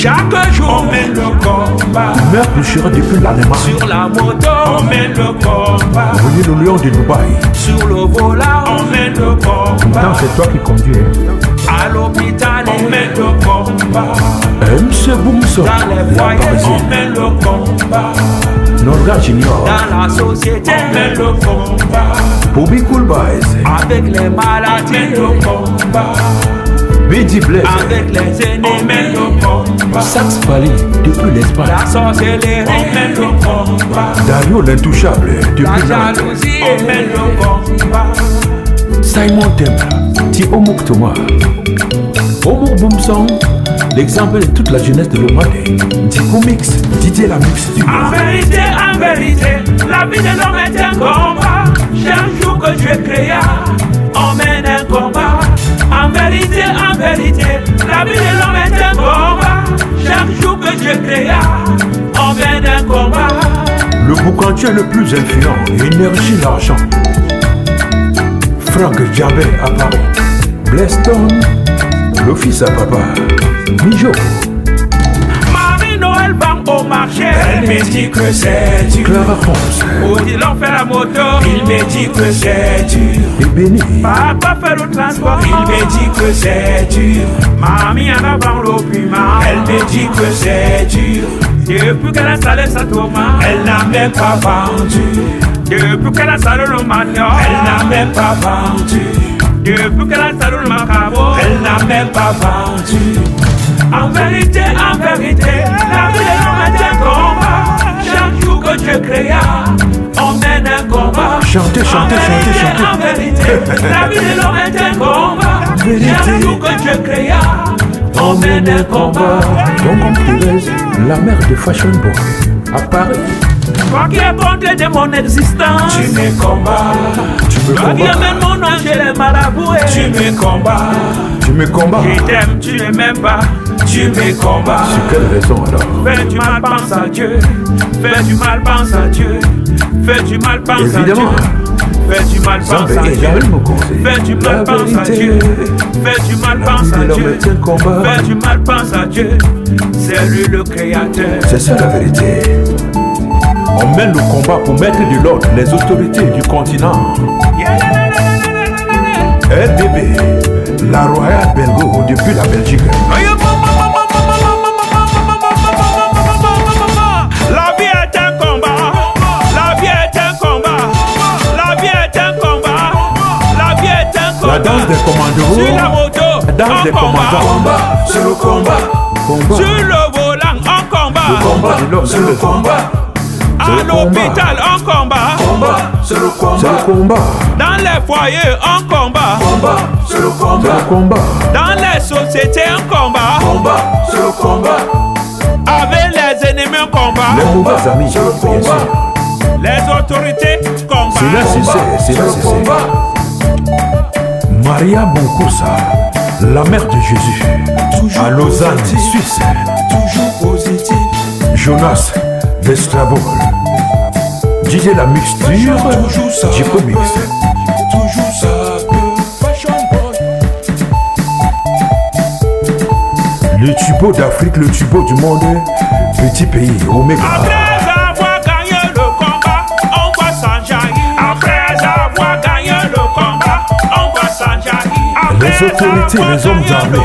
Chaque jour, on mène le combat. Mère Bouchera depuis l'Allemagne. Sur la moto, on mène le combat. Voyez le lion de Dubaï. Sur le volant, on mène le combat. Tant c'est toi qui conduis. À l'hôpital, on mène le combat. MC Boomson. Dans les foyers, on mène le combat. Norga Junior. Dans la société, on mène le combat. Bobby Cool Boys. Avec les maladies, on mène le combat. Bidi Blaise. Avec les ennemis, on mène le combat. Sax Pali depuis l'Espagne. La sorcellerie, on mène le combat. Dario l'intouchable depuis La Nantes. jalousie, on mène le combat. Simon Temla, Thierry Mouktouma, Omar Boomson, l'exemple de toute la jeunesse de l'Omane. Dico Mix, Didier la Mix du En vérité, la vie de l'homme est un combat. Chaque jour que Dieu créa, on mène un combat. En vérité, la vie de l'homme est un combat. Chaque jour que Dieu créa, on mène un combat. Le boucantier le plus influent, énergie l'argent. Franck Diabé à Paris, Blaiston, le fils à papa, Mijo. Marie Noël va au marché, elle me dit que c'est dur. Clara France, Odile on fait la moto, il me dit que c'est dur. et Béni, Papa fait le transport, il me dit que c'est dur. Mamie en avant l'opiment, elle me dit que c'est dur. Depuis qu'elle a installé sa tomate, elle n'a même pas vendu. Depuis qu'elle a installé le manioc, elle n'a même pas vendu. Depuis qu'elle a installé le macabo, elle n'a même pas vendu. En vérité, la vie de l'homme est un combat. Chaque jour que Dieu créa, on mène un combat. chantez. En vérité, la vie de l'homme est un combat. Chaque jour que Dieu créa, on mène un combat. Donc Thérèse, la mère de Fashion Boy, à Paris. Toi qui es contre de mon existence, tu me combats. Tu me Toi qui combats, amènes mon nom chez les marabouts, tu me combats. tu me combats. Je t'aime, tu ne m'aimes pas, tu me combats. Sur quelle raison alors? Fais du mal, pense à Dieu. Fais du mal, pense à Dieu. Fais du mal, pense à Dieu. Évidemment. Fais du mal, pense à Zambé et Dieu. Jaël Mokonze. Fais du mal, La pense à vérité. Dieu. Fais du mal, La pense vie à de l'homme Dieu. est un combat. Fais du mal, pense à Dieu. C'est lui le créateur. C'est ça la vérité. On mène le combat pour mettre de l'ordre les autorités du continent. Eh bébé, la Royale Belgo depuis la Belgique. La vie est un combat. La vie est un combat. La vie est un combat. La vie est un combat. La danse des commandos. Sur la moto, La danse des on combat. commandants. C'est le combat, Combat. Sur le volant, on combat. Combat de l'homme. c'est le combat, À le combat. l'hôpital, on combat. combat, c'est le C'est le combat, combat. Dans les foyers, on combat. combat, c'est le C'est combat, le combat. Dans les sociétés, on combat. combat, c'est le combat, Avec les ennemis, on combat. Les mauvais amis, c'est le bien sûr. combat, Les autorités, C'est là, combat. c'est c'est là, le c'est combat, Maria Bonkoussa, la mère de Jésus, à Lausanne, Suisse. toujours positif, Jonas Vestrabol, DJ la mixture, toujours ça, Jico Mix. toujours ça, Fashion Boy, Le tubo d'Afrique, le tubo du monde, petit pays, Omega. Après avoir gagné le combat, on va s'enjailler. Après avoir gagné le combat, on va s'enjailler. Les autorités, les hommes armés.